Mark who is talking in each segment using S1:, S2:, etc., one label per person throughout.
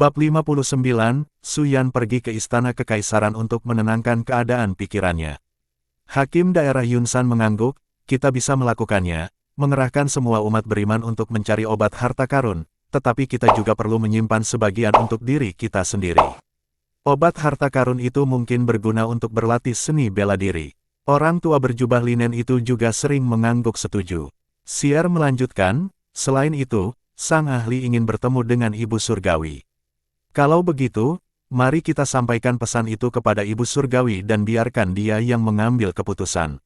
S1: Bab 59, Su Yan pergi ke Istana Kekaisaran untuk menenangkan keadaan pikirannya. Hakim daerah Yunsan mengangguk, kita bisa melakukannya, mengerahkan semua umat beriman untuk mencari obat harta karun, tetapi kita juga perlu menyimpan sebagian untuk diri kita sendiri. Obat harta karun itu mungkin berguna untuk berlatih seni bela diri. Orang tua berjubah linen itu juga sering mengangguk setuju. Sier melanjutkan, selain itu, sang ahli ingin bertemu dengan Ibu Surgawi. Kalau begitu, mari kita sampaikan pesan itu kepada Ibu Surgawi dan biarkan dia yang mengambil keputusan.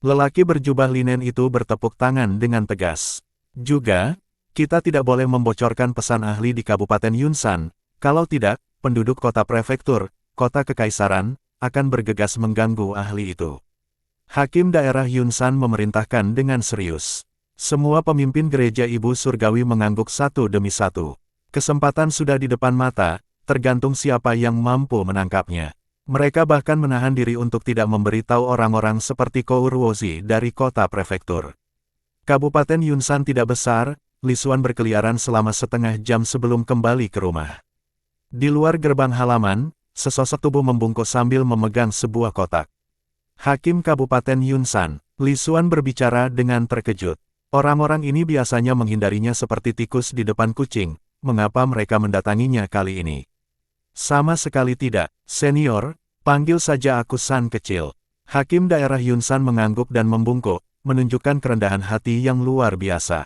S1: Lelaki berjubah linen itu bertepuk tangan dengan tegas. Juga, kita tidak boleh membocorkan pesan ahli di Kabupaten Yunsan, kalau tidak, penduduk kota prefektur, kota kekaisaran, akan bergegas mengganggu ahli itu. Hakim daerah Yunsan memerintahkan dengan serius. Semua pemimpin gereja Ibu Surgawi mengangguk satu demi satu. Kesempatan sudah di depan mata, tergantung siapa yang mampu menangkapnya. Mereka bahkan menahan diri untuk tidak memberitahu orang-orang seperti Kouruozi dari kota prefektur. Kabupaten Yunsan tidak besar, Li Xuan berkeliaran selama setengah jam sebelum kembali ke rumah. Di luar gerbang halaman, sesosok tubuh membungkuk sambil memegang sebuah kotak. Hakim Kabupaten Yunsan, Li Xuan berbicara dengan terkejut. Orang-orang ini biasanya menghindarinya seperti tikus di depan kucing. Mengapa mereka mendatanginya kali ini? Sama sekali tidak, senior, panggil saja aku San kecil. Hakim daerah Yunsan mengangguk dan membungkuk, menunjukkan kerendahan hati yang luar biasa.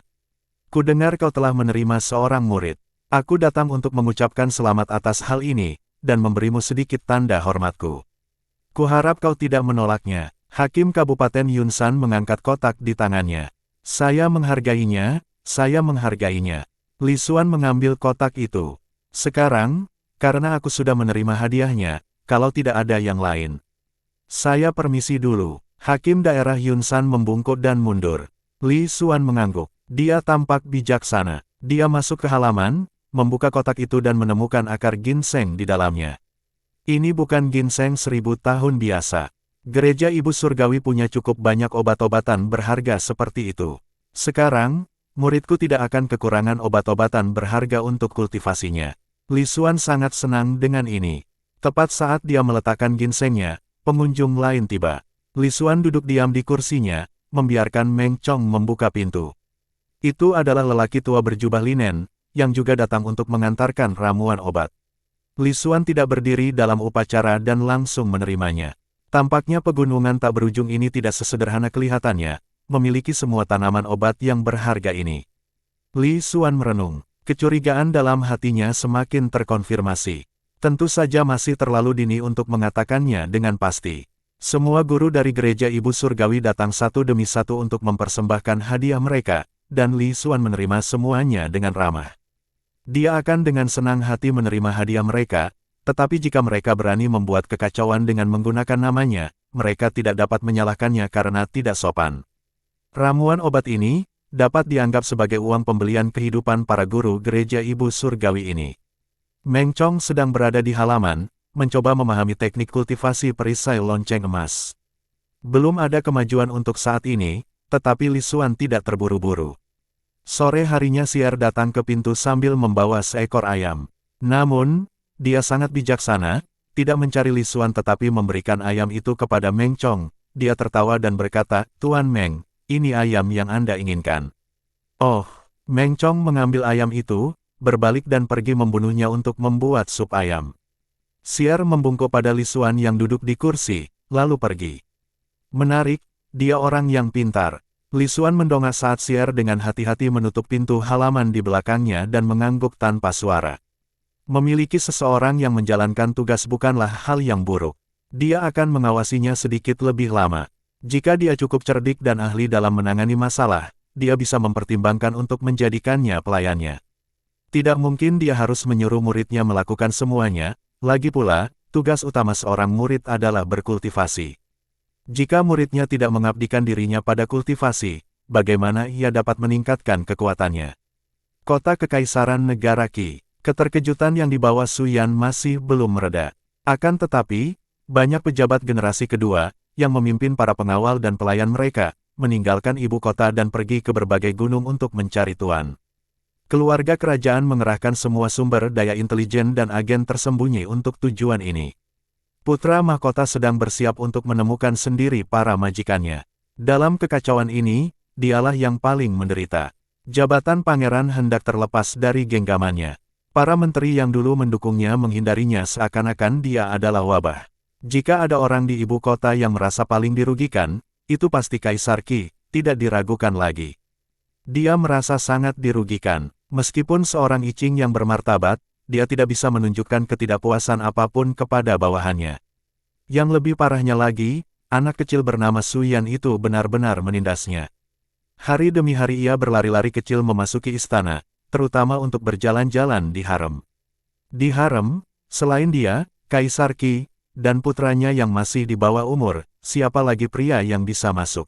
S1: Kudengar kau telah menerima seorang murid. Aku datang untuk mengucapkan selamat atas hal ini, dan memberimu sedikit tanda hormatku. Kuharap kau tidak menolaknya. Hakim Kabupaten Yunsan mengangkat kotak di tangannya. Saya menghargainya, saya menghargainya. Li Xuan mengambil kotak itu. Sekarang, karena aku sudah menerima hadiahnya, kalau tidak ada yang lain. Saya permisi dulu. Hakim daerah Yunsan membungkuk dan mundur. Li Xuan mengangguk. Dia tampak bijaksana. Dia masuk ke halaman, membuka kotak itu dan menemukan akar ginseng di dalamnya. Ini bukan ginseng 1000 tahun biasa. Gereja Ibu Surgawi punya cukup banyak obat-obatan berharga seperti itu. Sekarang, muridku tidak akan kekurangan obat-obatan berharga untuk kultivasinya. Li Xuan sangat senang dengan ini. Tepat saat dia meletakkan ginsengnya, pengunjung lain tiba. Li Xuan duduk diam di kursinya, membiarkan Meng Chong membuka pintu. Itu adalah lelaki tua berjubah linen, yang juga datang untuk mengantarkan ramuan obat. Li Xuan tidak berdiri dalam upacara dan langsung menerimanya. Tampaknya pegunungan tak berujung ini tidak sesederhana kelihatannya, memiliki semua tanaman obat yang berharga ini. Li Xuan merenung. Kecurigaan dalam hatinya semakin terkonfirmasi. Tentu saja masih terlalu dini untuk mengatakannya dengan pasti. Semua guru dari gereja Ibu Surgawi datang satu demi satu untuk mempersembahkan hadiah mereka, dan Li Xuan menerima semuanya dengan ramah. Dia akan dengan senang hati menerima hadiah mereka, tetapi jika mereka berani membuat kekacauan dengan menggunakan namanya, mereka tidak dapat menyalahkannya karena tidak sopan. Ramuan obat ini dapat dianggap sebagai uang pembelian kehidupan para guru gereja Ibu Surgawi ini. Meng Chong sedang berada di halaman, mencoba memahami teknik kultivasi perisai lonceng emas. Belum ada kemajuan untuk saat ini, tetapi Li Xuan tidak terburu-buru. Sore harinya Sier datang ke pintu sambil membawa seekor ayam. Namun, dia sangat bijaksana, tidak mencari Li Xuan tetapi memberikan ayam itu kepada Meng Chong. Dia tertawa dan berkata, Tuan Meng, ini ayam yang Anda inginkan. Oh, Meng Chong mengambil ayam itu, berbalik dan pergi membunuhnya untuk membuat sup ayam. Sier membungkuk pada Li Xuan yang duduk di kursi, lalu pergi. Menarik, dia orang yang pintar. Li Xuan mendongak saat Sier dengan hati-hati menutup pintu halaman di belakangnya dan mengangguk tanpa suara. Memiliki seseorang yang menjalankan tugas bukanlah hal yang buruk. Dia akan mengawasinya sedikit lebih lama. Jika dia cukup cerdik dan ahli dalam menangani masalah, dia bisa mempertimbangkan untuk menjadikannya pelayannya. Tidak mungkin dia harus menyuruh muridnya melakukan semuanya, lagi pula, tugas utama seorang murid adalah berkultivasi. Jika muridnya tidak mengabdikan dirinya pada kultivasi, bagaimana ia dapat meningkatkan kekuatannya? Kota Kekaisaran Negara Qi, keterkejutan yang dibawa Su Yan masih belum mereda. Akan tetapi, banyak pejabat generasi kedua, yang memimpin para pengawal dan pelayan mereka, meninggalkan ibu kota dan pergi ke berbagai gunung untuk mencari tuan. Keluarga kerajaan mengerahkan semua sumber daya intelijen dan agen tersembunyi untuk tujuan ini. Putra mahkota sedang bersiap untuk menemukan sendiri para majikannya. Dalam kekacauan ini, dialah yang paling menderita. Jabatan pangeran hendak terlepas dari genggamannya. Para menteri yang dulu mendukungnya menghindarinya seakan-akan dia adalah wabah. Jika ada orang di ibu kota yang merasa paling dirugikan, itu pasti Kaisar Qi, tidak diragukan lagi. Dia merasa sangat dirugikan. Meskipun seorang I Ching yang bermartabat, dia tidak bisa menunjukkan ketidakpuasan apapun kepada bawahannya. Yang lebih parahnya lagi, anak kecil bernama Su Yan itu benar-benar menindasnya. Hari demi hari ia berlari-lari kecil memasuki istana, terutama untuk berjalan-jalan di harem. Di harem, selain dia, Kaisar Qi, dan putranya yang masih di bawah umur, siapa lagi pria yang bisa masuk?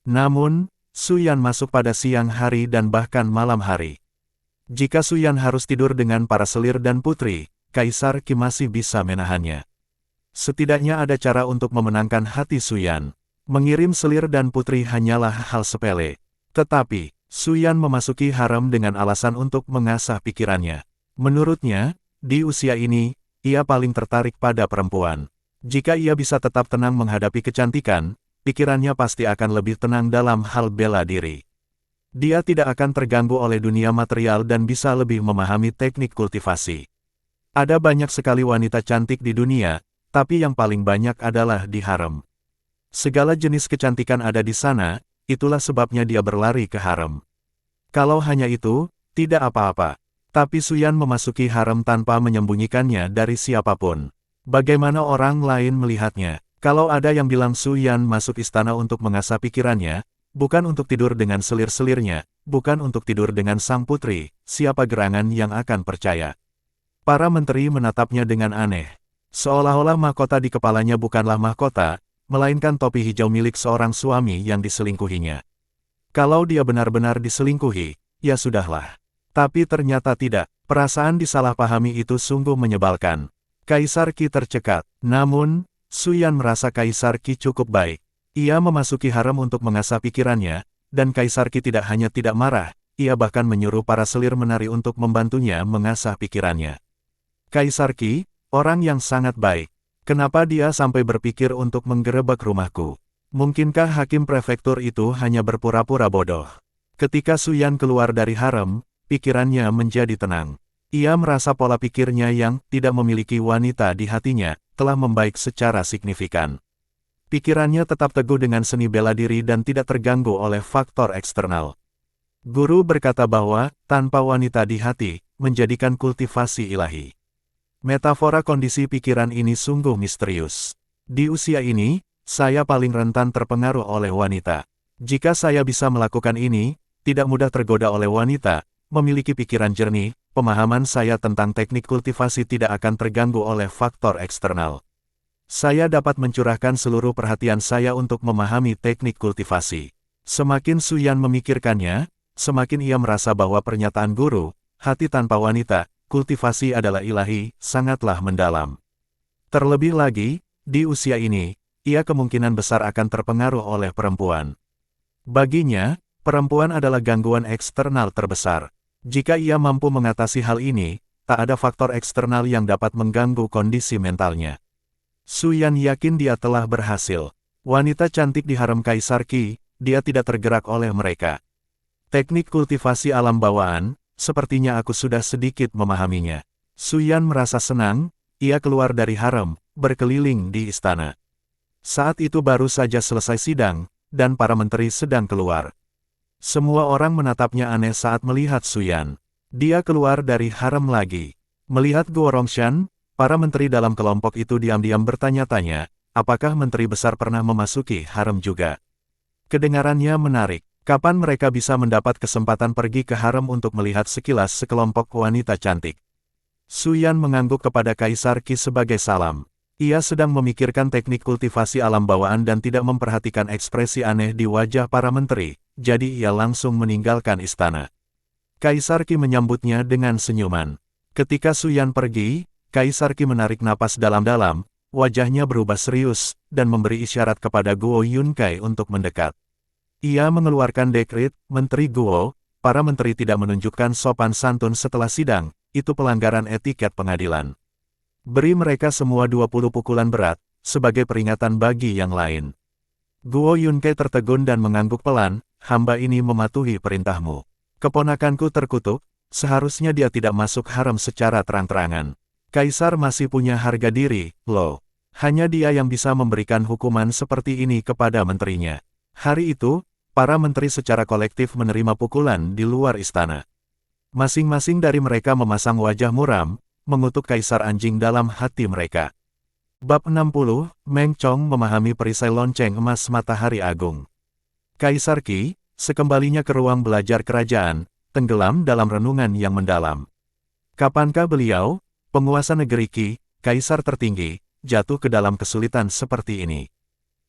S1: Namun, Su Yan masuk pada siang hari dan bahkan malam hari. Jika Su Yan harus tidur dengan para selir dan putri, Kaisar Qi masih bisa menahannya. Setidaknya ada cara untuk memenangkan hati Su Yan. Mengirim selir dan putri hanyalah hal sepele. Tetapi, Su Yan memasuki harem dengan alasan untuk mengasah pikirannya. Menurutnya, di usia ini, ia paling tertarik pada perempuan. Jika ia bisa tetap tenang menghadapi kecantikan, pikirannya pasti akan lebih tenang dalam hal bela diri. Dia tidak akan terganggu oleh dunia material dan bisa lebih memahami teknik kultivasi. Ada banyak sekali wanita cantik di dunia, tapi yang paling banyak adalah di harem. Segala jenis kecantikan ada di sana, itulah sebabnya dia berlari ke harem. Kalau hanya itu, tidak apa-apa. Tapi Su Yan memasuki harem tanpa menyembunyikannya dari siapapun. Bagaimana orang lain melihatnya? Kalau ada yang bilang Su Yan masuk istana untuk mengasah pikirannya, bukan untuk tidur dengan selir-selirnya, bukan untuk tidur dengan sang putri, siapa gerangan yang akan percaya? Para menteri menatapnya dengan aneh. Seolah-olah mahkota di kepalanya bukanlah mahkota, melainkan topi hijau milik seorang suami yang diselingkuhinya. Kalau dia benar-benar diselingkuhi, ya sudahlah. Tapi ternyata tidak, perasaan disalahpahami itu sungguh menyebalkan. Kaisar Qi tercekat, namun, Su Yan merasa Kaisar Qi cukup baik. Ia memasuki harem untuk mengasah pikirannya, dan Kaisar Qi tidak hanya tidak marah, ia bahkan menyuruh para selir menari untuk membantunya mengasah pikirannya. Kaisar Qi, orang yang sangat baik. Kenapa dia sampai berpikir untuk menggerebek rumahku? Mungkinkah hakim prefektur itu hanya berpura-pura bodoh? Ketika Su Yan keluar dari harem, pikirannya menjadi tenang. Ia merasa pola pikirnya yang tidak memiliki wanita di hatinya, telah membaik secara signifikan. Pikirannya tetap teguh dengan seni bela diri dan tidak terganggu oleh faktor eksternal. Guru berkata bahwa, tanpa wanita di hati, menjadikan kultivasi ilahi. Metafora kondisi pikiran ini sungguh misterius. Di usia ini, saya paling rentan terpengaruh oleh wanita. Jika saya bisa melakukan ini, tidak mudah tergoda oleh wanita, memiliki pikiran jernih, pemahaman saya tentang teknik kultivasi tidak akan terganggu oleh faktor eksternal. Saya dapat mencurahkan seluruh perhatian saya untuk memahami teknik kultivasi. Semakin Su Yan memikirkannya, semakin ia merasa bahwa pernyataan guru, hati tanpa wanita, kultivasi adalah ilahi, sangatlah mendalam. Terlebih lagi, di usia ini, ia kemungkinan besar akan terpengaruh oleh perempuan. Baginya, perempuan adalah gangguan eksternal terbesar. Jika ia mampu mengatasi hal ini, tak ada faktor eksternal yang dapat mengganggu kondisi mentalnya. Su Yan yakin dia telah berhasil. Wanita cantik di harem Kaisar Qi, dia tidak tergerak oleh mereka. Teknik kultivasi alam bawaan, sepertinya aku sudah sedikit memahaminya. Su Yan merasa senang, ia keluar dari harem, berkeliling di istana. Saat itu baru saja selesai sidang, dan para menteri sedang keluar. Semua orang menatapnya aneh saat melihat Su Yan. Dia keluar dari harem lagi. Melihat Guo Rongshan, para menteri dalam kelompok itu diam-diam bertanya-tanya, apakah menteri besar pernah memasuki harem juga? Kedengarannya menarik. Kapan mereka bisa mendapat kesempatan pergi ke harem untuk melihat sekilas sekelompok wanita cantik? Su Yan mengangguk kepada Kaisar Qi sebagai salam. Ia sedang memikirkan teknik kultivasi alam bawaan dan tidak memperhatikan ekspresi aneh di wajah para menteri, jadi ia langsung meninggalkan istana. Kaisar Qi menyambutnya dengan senyuman. Ketika Su Yan pergi, Kaisar Qi menarik napas dalam-dalam, wajahnya berubah serius, dan memberi isyarat kepada Guo Yunkai untuk mendekat. Ia mengeluarkan dekret, Menteri Guo, para menteri tidak menunjukkan sopan santun setelah sidang, itu pelanggaran etiket pengadilan. Beri mereka semua 20 pukulan berat, sebagai peringatan bagi yang lain. Guo Yunkai tertegun dan mengangguk pelan, hamba ini mematuhi perintahmu. Keponakanku terkutuk, seharusnya dia tidak masuk harem secara terang-terangan. Kaisar masih punya harga diri, loh. Hanya dia yang bisa memberikan hukuman seperti ini kepada menterinya. Hari itu, para menteri secara kolektif menerima pukulan di luar istana. Masing-masing dari mereka memasang wajah muram, mengutuk kaisar anjing dalam hati mereka. Bab 60, Meng Chong memahami perisai lonceng emas Matahari Agung. Kaisar Qi, sekembalinya ke ruang belajar kerajaan, tenggelam dalam renungan yang mendalam. Kapankah beliau, penguasa negeri Qi, kaisar tertinggi, jatuh ke dalam kesulitan seperti ini?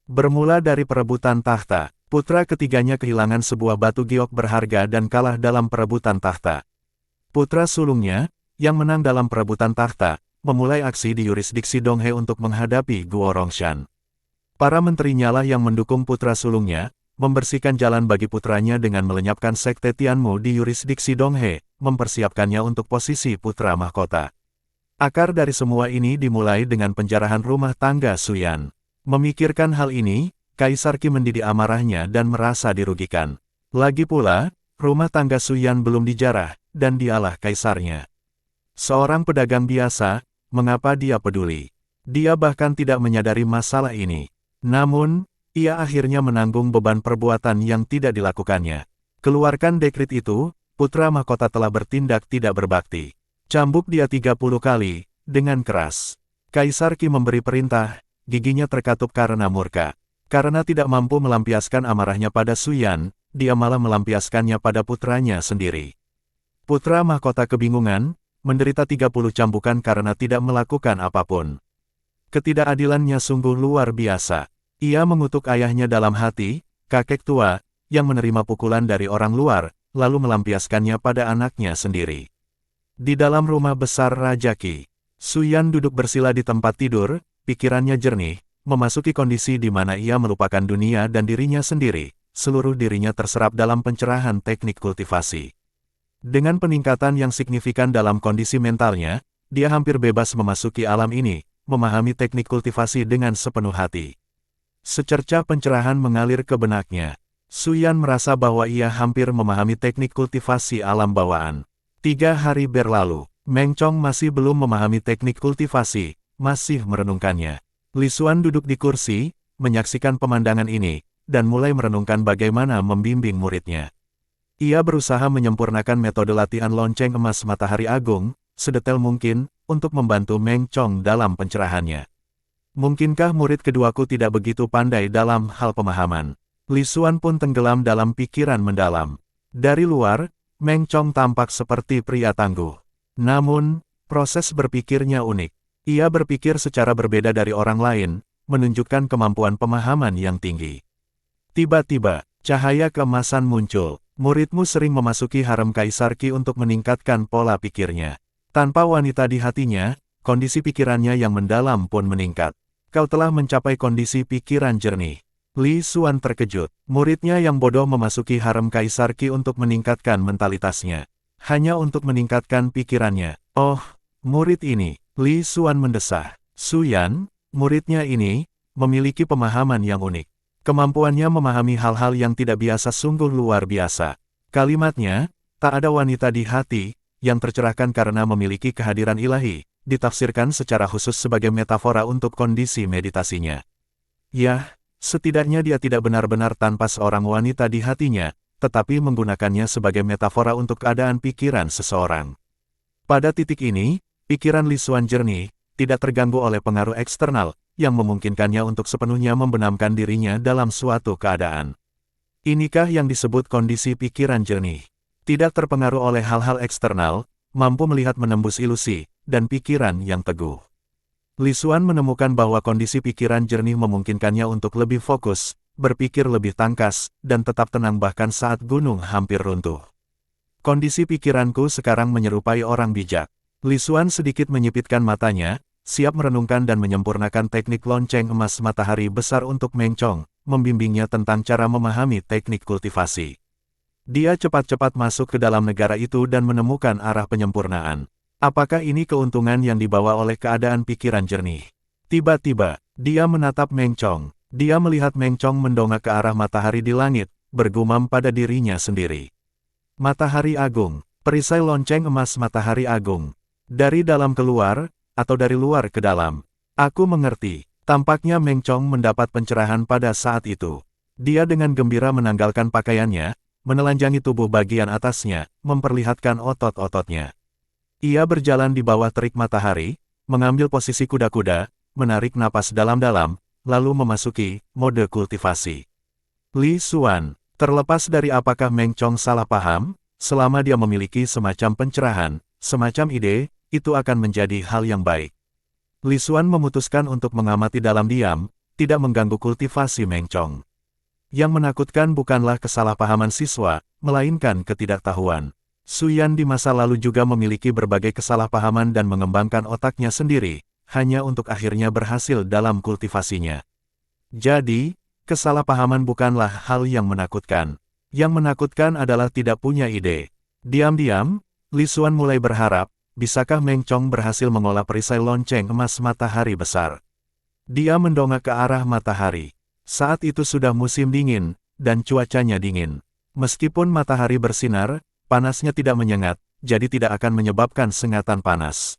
S1: Bermula dari perebutan tahta, putra ketiganya kehilangan sebuah batu giok berharga dan kalah dalam perebutan tahta. Putra sulungnya, yang menang dalam perebutan tahta, memulai aksi di yurisdiksi Donghe untuk menghadapi Guo Rongshan. Para menterinya lah yang mendukung putra sulungnya, membersihkan jalan bagi putranya dengan melenyapkan sekte Tianmu di yurisdiksi Donghe, mempersiapkannya untuk posisi putra mahkota. Akar dari semua ini dimulai dengan penjarahan rumah tangga Suyan. Memikirkan hal ini, Kaisar Qi mendidih amarahnya dan merasa dirugikan. Lagi pula, rumah tangga Suyan belum dijarah, dan dialah kaisarnya. Seorang pedagang biasa, mengapa dia peduli? Dia bahkan tidak menyadari masalah ini. Namun, ia akhirnya menanggung beban perbuatan yang tidak dilakukannya. Keluarkan dekrit itu, putra mahkota telah bertindak tidak berbakti. Cambuk dia 30 kali, dengan keras. Kaisar Qi memberi perintah, giginya terkatup karena murka. Karena tidak mampu melampiaskan amarahnya pada Suyan, dia malah melampiaskannya pada putranya sendiri. Putra mahkota kebingungan, menderita 30 cambukan karena tidak melakukan apapun. Ketidakadilannya sungguh luar biasa. Ia mengutuk ayahnya dalam hati, kakek tua, yang menerima pukulan dari orang luar, lalu melampiaskannya pada anaknya sendiri. Di dalam rumah besar Raja Qi, Suyan duduk bersila di tempat tidur, pikirannya jernih, memasuki kondisi di mana ia melupakan dunia dan dirinya sendiri, seluruh dirinya terserap dalam pencerahan teknik kultivasi. Dengan peningkatan yang signifikan dalam kondisi mentalnya, dia hampir bebas memasuki alam ini, memahami teknik kultivasi dengan sepenuh hati. Secercah pencerahan mengalir ke benaknya. Suyan merasa bahwa ia hampir memahami teknik kultivasi alam bawaan. 3 hari berlalu, Meng Chong masih belum memahami teknik kultivasi, masih merenungkannya. Li Xuan duduk di kursi, menyaksikan pemandangan ini, dan mulai merenungkan bagaimana membimbing muridnya. Ia berusaha menyempurnakan metode latihan lonceng emas Matahari Agung, sedetail mungkin, untuk membantu Meng Chong dalam pencerahannya. Mungkinkah murid keduaku tidak begitu pandai dalam hal pemahaman? Li Xuan pun tenggelam dalam pikiran mendalam. Dari luar, Meng Chong tampak seperti pria tangguh. Namun, proses berpikirnya unik. Ia berpikir secara berbeda dari orang lain, menunjukkan kemampuan pemahaman yang tinggi. Tiba-tiba, cahaya keemasan muncul. Muridmu sering memasuki harem Kaisar Qi untuk meningkatkan pola pikirnya. Tanpa wanita di hatinya, kondisi pikirannya yang mendalam pun meningkat. Kau telah mencapai kondisi pikiran jernih. Li Xuan terkejut. Muridnya yang bodoh memasuki harem Kaisar Qi untuk meningkatkan mentalitasnya. Hanya untuk meningkatkan pikirannya. Oh, murid ini, Li Xuan mendesah. Suyan, muridnya ini, memiliki pemahaman yang unik. Kemampuannya memahami hal-hal yang tidak biasa sungguh luar biasa. Kalimatnya, tak ada wanita di hati, yang tercerahkan karena memiliki kehadiran ilahi, ditafsirkan secara khusus sebagai metafora untuk kondisi meditasinya. Yah, setidaknya dia tidak benar-benar tanpa seorang wanita di hatinya, tetapi menggunakannya sebagai metafora untuk keadaan pikiran seseorang. Pada titik ini, pikiran Li Xuan jernih, tidak terganggu oleh pengaruh eksternal, yang memungkinkannya untuk sepenuhnya membenamkan dirinya dalam suatu keadaan. Inikah yang disebut kondisi pikiran jernih. Tidak terpengaruh oleh hal-hal eksternal, mampu melihat menembus ilusi, dan pikiran yang teguh. Li Xuan menemukan bahwa kondisi pikiran jernih memungkinkannya untuk lebih fokus, berpikir lebih tangkas, dan tetap tenang bahkan saat gunung hampir runtuh. Kondisi pikiranku sekarang menyerupai orang bijak. Li Xuan sedikit menyipitkan matanya, siap merenungkan dan menyempurnakan teknik lonceng emas matahari besar untuk Meng Chong, membimbingnya tentang cara memahami teknik kultivasi. Dia cepat-cepat masuk ke dalam negara itu dan menemukan arah penyempurnaan. Apakah ini keuntungan yang dibawa oleh keadaan pikiran jernih? Tiba-tiba, dia menatap Meng Chong. Dia melihat Meng Chong mendongak ke arah matahari di langit, bergumam pada dirinya sendiri. Matahari Agung, perisai lonceng emas Matahari Agung. Dari dalam keluar, atau dari luar ke dalam. Aku mengerti. Tampaknya Meng Chong mendapat pencerahan pada saat itu. Dia dengan gembira menanggalkan pakaiannya, menelanjangi tubuh bagian atasnya, memperlihatkan otot-ototnya. Ia berjalan di bawah terik matahari, mengambil posisi kuda-kuda, menarik napas dalam-dalam, lalu memasuki mode kultivasi. Li Xuan, terlepas dari apakah Meng Chong salah paham, selama dia memiliki semacam pencerahan, semacam ide, itu akan menjadi hal yang baik. Li Xuan memutuskan untuk mengamati dalam diam, tidak mengganggu kultivasi Meng Chong. Yang menakutkan bukanlah kesalahpahaman siswa, melainkan ketidaktahuan. Su Yan di masa lalu juga memiliki berbagai kesalahpahaman dan mengembangkan otaknya sendiri, hanya untuk akhirnya berhasil dalam kultivasinya. Jadi, kesalahpahaman bukanlah hal yang menakutkan. Yang menakutkan adalah tidak punya ide. Diam-diam, Li Xuan mulai berharap, bisakah Meng Chong berhasil mengolah perisai lonceng emas matahari besar. Dia mendongak ke arah matahari. Saat itu sudah musim dingin, dan cuacanya dingin. Meskipun matahari bersinar, panasnya tidak menyengat, jadi tidak akan menyebabkan sengatan panas.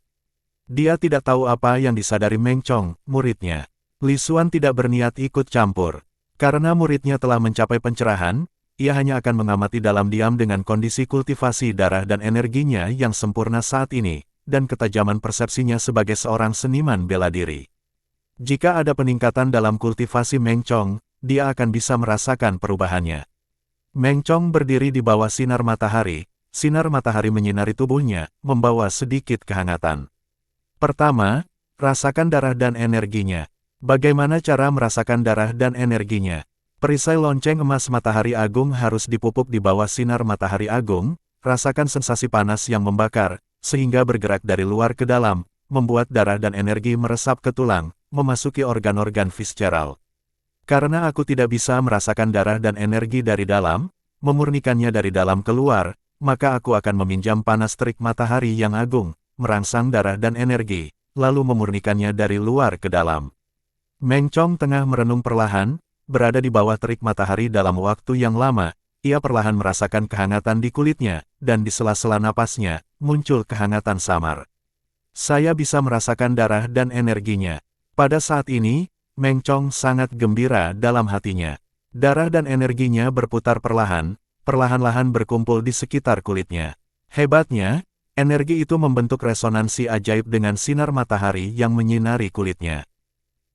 S1: Dia tidak tahu apa yang disadari Meng Chong, muridnya. Li Xuan tidak berniat ikut campur. Karena muridnya telah mencapai pencerahan, ia hanya akan mengamati dalam diam dengan kondisi kultivasi darah dan energinya yang sempurna saat ini, dan ketajaman persepsinya sebagai seorang seniman bela diri. Jika ada peningkatan dalam kultivasi Meng Chong, dia akan bisa merasakan perubahannya. Meng Chong berdiri di bawah sinar matahari menyinari tubuhnya, membawa sedikit kehangatan. Pertama, rasakan darah dan energinya. Bagaimana cara merasakan darah dan energinya? Perisai lonceng emas Matahari Agung harus dipupuk di bawah sinar Matahari Agung, rasakan sensasi panas yang membakar, sehingga bergerak dari luar ke dalam, membuat darah dan energi meresap ke tulang, memasuki organ-organ visceral. Karena aku tidak bisa merasakan darah dan energi dari dalam, memurnikannya dari dalam keluar, maka aku akan meminjam panas terik matahari yang agung, merangsang darah dan energi, lalu memurnikannya dari luar ke dalam. Meng Chong tengah merenung perlahan, berada di bawah terik matahari dalam waktu yang lama, ia perlahan merasakan kehangatan di kulitnya, dan di sela-sela napasnya, muncul kehangatan samar. Saya bisa merasakan darah dan energinya. Pada saat ini, Meng Chong sangat gembira dalam hatinya. Darah dan energinya berputar perlahan-lahan berkumpul di sekitar kulitnya. Hebatnya, energi itu membentuk resonansi ajaib dengan sinar matahari yang menyinari kulitnya.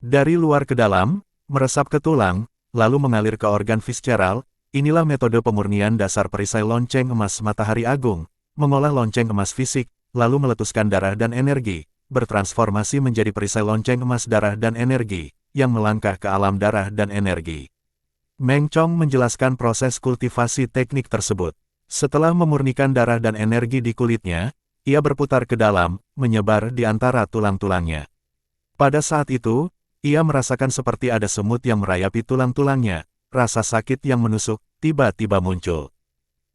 S1: Dari luar ke dalam, meresap ke tulang, lalu mengalir ke organ visceral, inilah metode pemurnian dasar perisai lonceng emas Matahari Agung, mengolah lonceng emas fisik, lalu meletuskan darah dan energi, bertransformasi menjadi perisai lonceng emas darah dan energi, yang melangkah ke alam darah dan energi. Meng Chong menjelaskan proses kultivasi teknik tersebut. Setelah memurnikan darah dan energi di kulitnya, ia berputar ke dalam, menyebar di antara tulang-tulangnya. Pada saat itu, ia merasakan seperti ada semut yang merayapi tulang-tulangnya, rasa sakit yang menusuk, tiba-tiba muncul.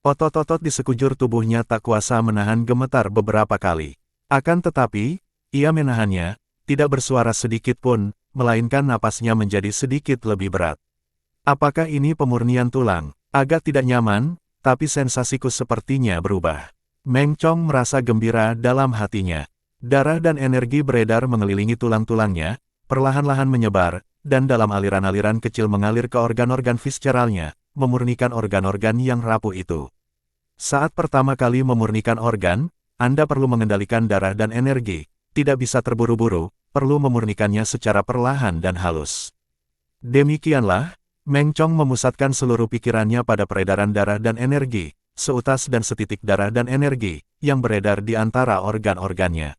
S1: Otot-otot di sekujur tubuhnya tak kuasa menahan gemetar beberapa kali. Akan tetapi, ia menahannya, tidak bersuara sedikit pun, melainkan napasnya menjadi sedikit lebih berat. Apakah ini pemurnian tulang? Agak tidak nyaman, tapi sensasiku sepertinya berubah. Meng Chong merasa gembira dalam hatinya. Darah dan energi beredar mengelilingi tulang-tulangnya, perlahan-lahan menyebar, dan dalam aliran-aliran kecil mengalir ke organ-organ visceralnya, memurnikan organ-organ yang rapuh itu. Saat pertama kali memurnikan organ, Anda perlu mengendalikan darah dan energi, tidak bisa terburu-buru, perlu memurnikannya secara perlahan dan halus. Demikianlah, Meng Chong memusatkan seluruh pikirannya pada peredaran darah dan energi, seutas dan setitik darah dan energi, yang beredar di antara organ-organnya.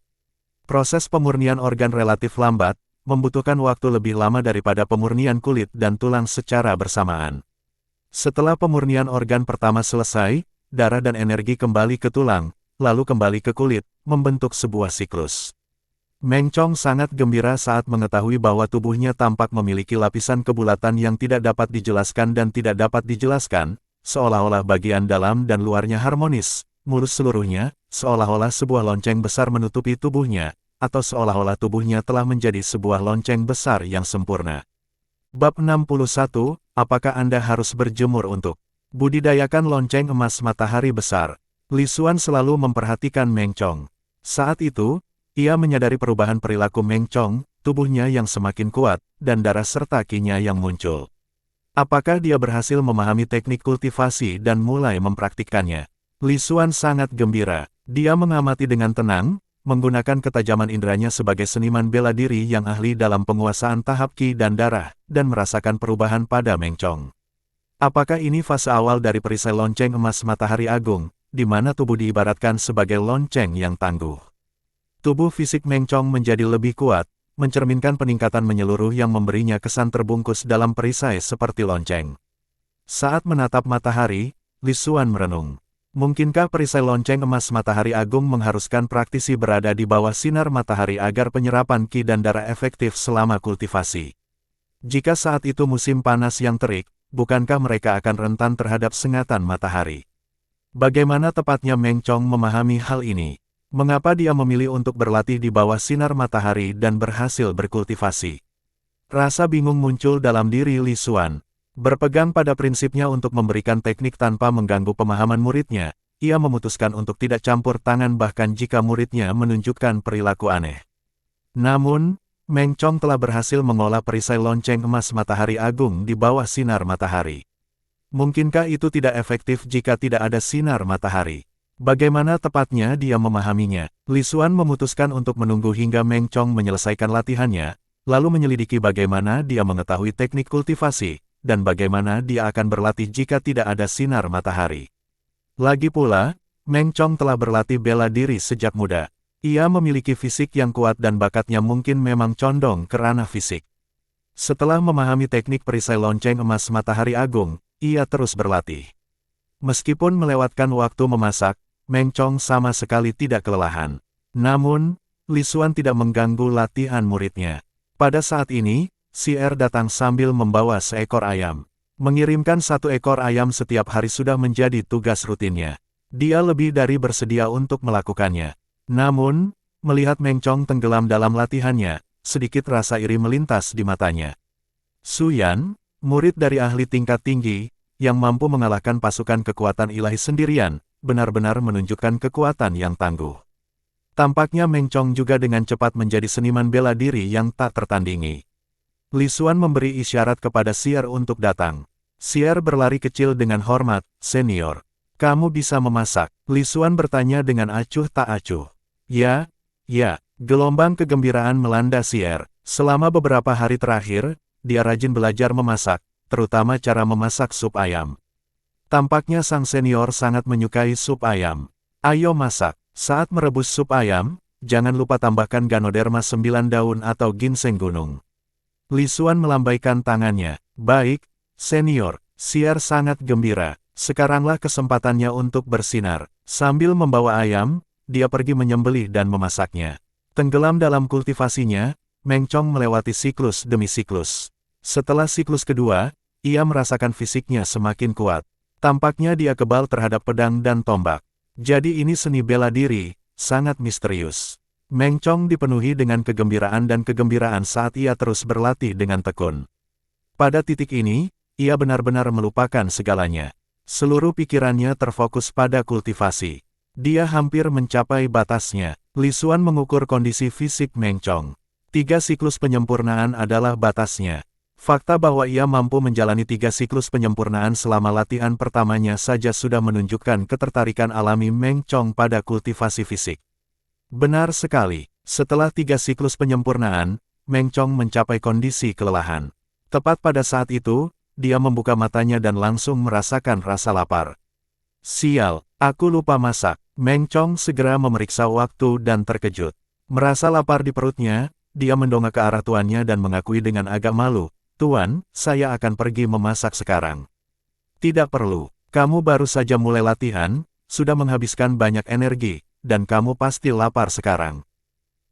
S1: Proses pemurnian organ relatif lambat, membutuhkan waktu lebih lama daripada pemurnian kulit dan tulang secara bersamaan. Setelah pemurnian organ pertama selesai, darah dan energi kembali ke tulang, lalu kembali ke kulit, membentuk sebuah siklus. Meng Chong sangat gembira saat mengetahui bahwa tubuhnya tampak memiliki lapisan kebulatan yang tidak dapat dijelaskan dan tidak dapat dijelaskan, seolah-olah bagian dalam dan luarnya harmonis, mulus seluruhnya, seolah-olah sebuah lonceng besar menutupi tubuhnya, atau seolah-olah tubuhnya telah menjadi sebuah lonceng besar yang sempurna. Bab 61, apakah Anda harus berjemur untuk budidayakan lonceng emas matahari besar? Li Xuan selalu memperhatikan Meng Chong. Saat itu, ia menyadari perubahan perilaku Meng Chong, tubuhnya yang semakin kuat, dan darah serta qi-nya yang muncul. Apakah dia berhasil memahami teknik kultivasi dan mulai mempraktikkannya? Li Xuan sangat gembira. Dia mengamati dengan tenang, menggunakan ketajaman inderanya sebagai seniman bela diri yang ahli dalam penguasaan tahap qi dan darah, dan merasakan perubahan pada Meng Chong. Apakah ini fase awal dari perisai lonceng emas matahari agung, di mana tubuh diibaratkan sebagai lonceng yang tangguh? Tubuh fisik Meng Chong menjadi lebih kuat, mencerminkan peningkatan menyeluruh yang memberinya kesan terbungkus dalam perisai seperti lonceng. Saat menatap matahari, Li Xuan merenung. Mungkinkah perisai lonceng emas matahari agung mengharuskan praktisi berada di bawah sinar matahari agar penyerapan qi dan darah efektif selama kultivasi? Jika saat itu musim panas yang terik, bukankah mereka akan rentan terhadap sengatan matahari? Bagaimana tepatnya Meng Chong memahami hal ini? Mengapa dia memilih untuk berlatih di bawah sinar matahari dan berhasil berkultivasi? Rasa bingung muncul dalam diri Li Xuan. Berpegang pada prinsipnya untuk memberikan teknik tanpa mengganggu pemahaman muridnya, ia memutuskan untuk tidak campur tangan bahkan jika muridnya menunjukkan perilaku aneh. Namun, Meng Chong telah berhasil mengolah perisai lonceng emas matahari agung di bawah sinar matahari. Mungkinkah itu tidak efektif jika tidak ada sinar matahari? Bagaimana tepatnya dia memahaminya? Li Xuan memutuskan untuk menunggu hingga Meng Chong menyelesaikan latihannya, lalu menyelidiki bagaimana dia mengetahui teknik kultivasi, dan bagaimana dia akan berlatih jika tidak ada sinar matahari. Lagi pula, Meng Chong telah berlatih bela diri sejak muda. Ia memiliki fisik yang kuat dan bakatnya mungkin memang condong ke ranah fisik. Setelah memahami teknik perisai lonceng emas matahari agung, ia terus berlatih. Meskipun melewatkan waktu memasak, Meng Chong sama sekali tidak kelelahan. Namun, Li Xuan tidak mengganggu latihan muridnya. Pada saat ini, Xier datang sambil membawa seekor ayam. Mengirimkan satu ekor ayam setiap hari sudah menjadi tugas rutinnya. Dia lebih dari bersedia untuk melakukannya. Namun, melihat Meng Chong tenggelam dalam latihannya, sedikit rasa iri melintas di matanya. Su Yan, murid dari ahli tingkat tinggi, yang mampu mengalahkan pasukan kekuatan ilahi sendirian, benar-benar menunjukkan kekuatan yang tangguh. Tampaknya Meng Chong juga dengan cepat menjadi seniman bela diri yang tak tertandingi. Li Xuan memberi isyarat kepada Xier untuk datang. Xier berlari kecil dengan hormat, "Senior, kamu bisa memasak?" Li Xuan bertanya dengan acuh tak acuh. Ya. Gelombang kegembiraan melanda Xier. Selama beberapa hari terakhir, dia rajin belajar memasak, terutama cara memasak sup ayam. Tampaknya sang senior sangat menyukai sup ayam. Ayo masak. Saat merebus sup ayam, jangan lupa tambahkan Ganoderma 9 daun atau ginseng gunung. Li Xuan melambaikan tangannya. Baik, senior. Xier sangat gembira. Sekaranglah kesempatannya untuk bersinar. Sambil membawa ayam, dia pergi menyembelih dan memasaknya. Tenggelam dalam kultivasinya, Meng Chong melewati siklus demi siklus. Setelah siklus kedua, ia merasakan fisiknya semakin kuat. Tampaknya dia kebal terhadap pedang dan tombak. Jadi ini seni bela diri, sangat misterius. Meng Chong dipenuhi dengan kegembiraan dan kegembiraan saat ia terus berlatih dengan tekun. Pada titik ini, ia benar-benar melupakan segalanya. Seluruh pikirannya terfokus pada kultivasi. Dia hampir mencapai batasnya. Li Xuan mengukur kondisi fisik Meng Chong. 3 siklus penyempurnaan adalah batasnya. Fakta bahwa ia mampu menjalani 3 siklus penyempurnaan selama latihan pertamanya saja sudah menunjukkan ketertarikan alami Meng Chong pada kultivasi fisik. Benar sekali, setelah 3 siklus penyempurnaan, Meng Chong mencapai kondisi kelelahan. Tepat pada saat itu, dia membuka matanya dan langsung merasakan rasa lapar. Sial, aku lupa masak. Meng Chong segera memeriksa waktu dan terkejut. Merasa lapar di perutnya, dia mendongak ke arah tuannya dan mengakui dengan agak malu, "Tuan, saya akan pergi memasak sekarang." "Tidak perlu, kamu baru saja mulai latihan, sudah menghabiskan banyak energi, dan kamu pasti lapar sekarang.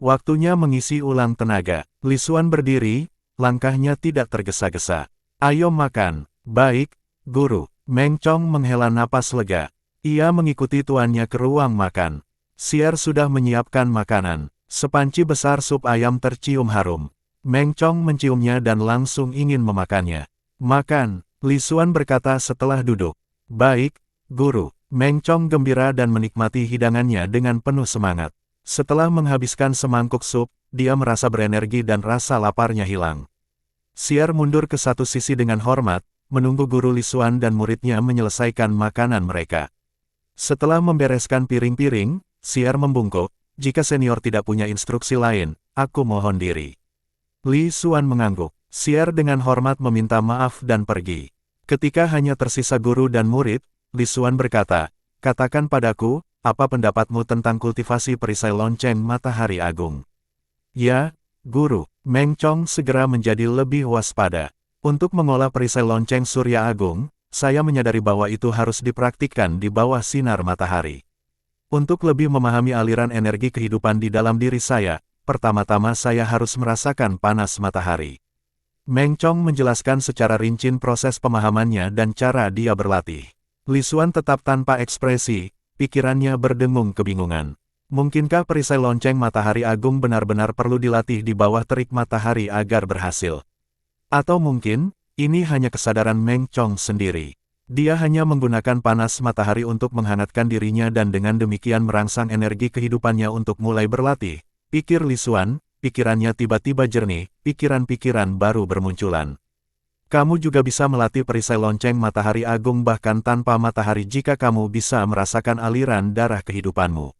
S1: Waktunya mengisi ulang tenaga." Li Xuan berdiri, langkahnya tidak tergesa-gesa. "Ayo makan." "Baik, guru." Meng Chong menghela napas lega. Ia mengikuti tuannya ke ruang makan. Xier sudah menyiapkan makanan. Sepanci besar sup ayam tercium harum. Meng Chong menciumnya dan langsung ingin memakannya. Makan, Li Xuan berkata setelah duduk. Baik, Guru. Meng Chong gembira dan menikmati hidangannya dengan penuh semangat. Setelah menghabiskan semangkuk sup, dia merasa berenergi dan rasa laparnya hilang. Xier mundur ke satu sisi dengan hormat, menunggu Guru Li Xuan dan muridnya menyelesaikan makanan mereka. Setelah membereskan piring-piring, Xier membungkuk, jika senior tidak punya instruksi lain, aku mohon diri. Li Xuan mengangguk. Xier dengan hormat meminta maaf dan pergi. Ketika hanya tersisa guru dan murid, Li Xuan berkata, katakan padaku, apa pendapatmu tentang kultivasi perisai lonceng matahari agung? Ya, Guru. Meng Chong segera menjadi lebih waspada. Untuk mengolah perisai lonceng surya agung, saya menyadari bahwa itu harus dipraktikkan di bawah sinar matahari. Untuk lebih memahami aliran energi kehidupan di dalam diri saya, pertama-tama saya harus merasakan panas matahari. Meng Chong menjelaskan secara rinci proses pemahamannya dan cara dia berlatih. Li Xuan tetap tanpa ekspresi, pikirannya berdengung kebingungan. Mungkinkah perisai lonceng matahari agung benar-benar perlu dilatih di bawah terik matahari agar berhasil? Atau mungkin, ini hanya kesadaran Meng Chong sendiri. Dia hanya menggunakan panas matahari untuk menghangatkan dirinya dan dengan demikian merangsang energi kehidupannya untuk mulai berlatih. Pikir Li Xuan, pikirannya tiba-tiba jernih, pikiran-pikiran baru bermunculan. Kamu juga bisa melatih perisai lonceng matahari agung bahkan tanpa matahari jika kamu bisa merasakan aliran darah kehidupanmu.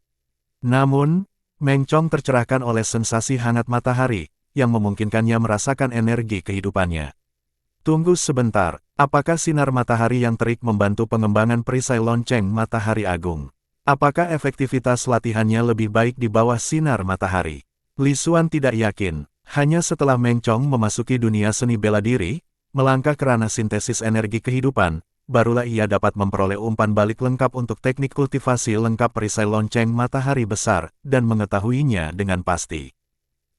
S1: Namun, Meng Chong tercerahkan oleh sensasi hangat matahari, yang memungkinkannya merasakan energi kehidupannya. Tunggu sebentar, apakah sinar matahari yang terik membantu pengembangan perisai lonceng matahari agung? Apakah efektivitas latihannya lebih baik di bawah sinar matahari? Li Xuan tidak yakin, hanya setelah Meng Chong memasuki dunia seni bela diri, melangkah ke ranah sintesis energi kehidupan, barulah ia dapat memperoleh umpan balik lengkap untuk teknik kultivasi lengkap perisai lonceng matahari besar, dan mengetahuinya dengan pasti.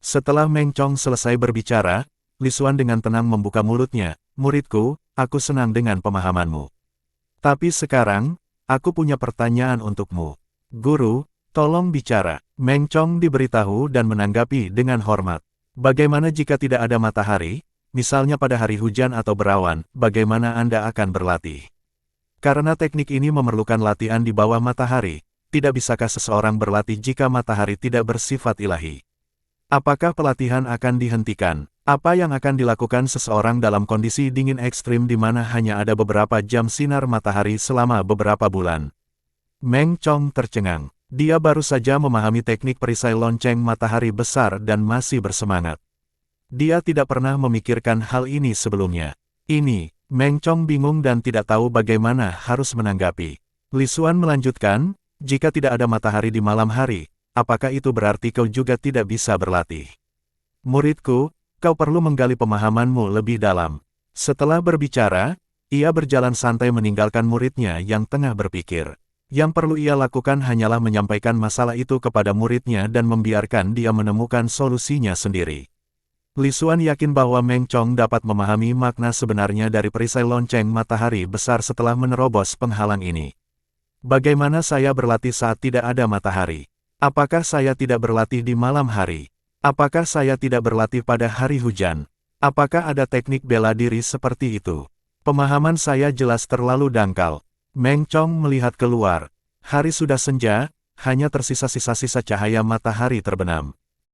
S1: Setelah Meng Chong selesai berbicara, Li Xuan dengan tenang membuka mulutnya, muridku, aku senang dengan pemahamanmu. Tapi sekarang, aku punya pertanyaan untukmu. Guru, tolong bicara. Meng Chong diberitahu dan menanggapi dengan hormat. Bagaimana jika tidak ada matahari? Misalnya pada hari hujan atau berawan, bagaimana Anda akan berlatih? Karena teknik ini memerlukan latihan di bawah matahari, tidak bisakah seseorang berlatih jika matahari tidak bersifat ilahi? Apakah pelatihan akan dihentikan? Apa yang akan dilakukan seseorang dalam kondisi dingin ekstrim di mana hanya ada beberapa jam sinar matahari selama beberapa bulan? Meng Chong tercengang. Dia baru saja memahami teknik perisai lonceng matahari besar dan masih bersemangat. Dia tidak pernah memikirkan hal ini sebelumnya. Meng Chong bingung dan tidak tahu bagaimana harus menanggapi. Li Xuan melanjutkan, jika tidak ada matahari di malam hari, apakah itu berarti kau juga tidak bisa berlatih? Muridku, kau perlu menggali pemahamanmu lebih dalam. Setelah berbicara, ia berjalan santai meninggalkan muridnya yang tengah berpikir. Yang perlu ia lakukan hanyalah menyampaikan masalah itu kepada muridnya dan membiarkan dia menemukan solusinya sendiri. Li Xuan yakin bahwa Meng Chong dapat memahami makna sebenarnya dari perisai lonceng matahari besar setelah menerobos penghalang ini. Bagaimana saya berlatih saat tidak ada matahari? Apakah saya tidak berlatih di malam hari? Apakah saya tidak berlatih pada hari hujan? Apakah ada teknik bela diri seperti itu? Pemahaman saya jelas terlalu dangkal. Meng Chong melihat keluar. Hari sudah senja, hanya tersisa sisa-sisa cahaya matahari terbenam.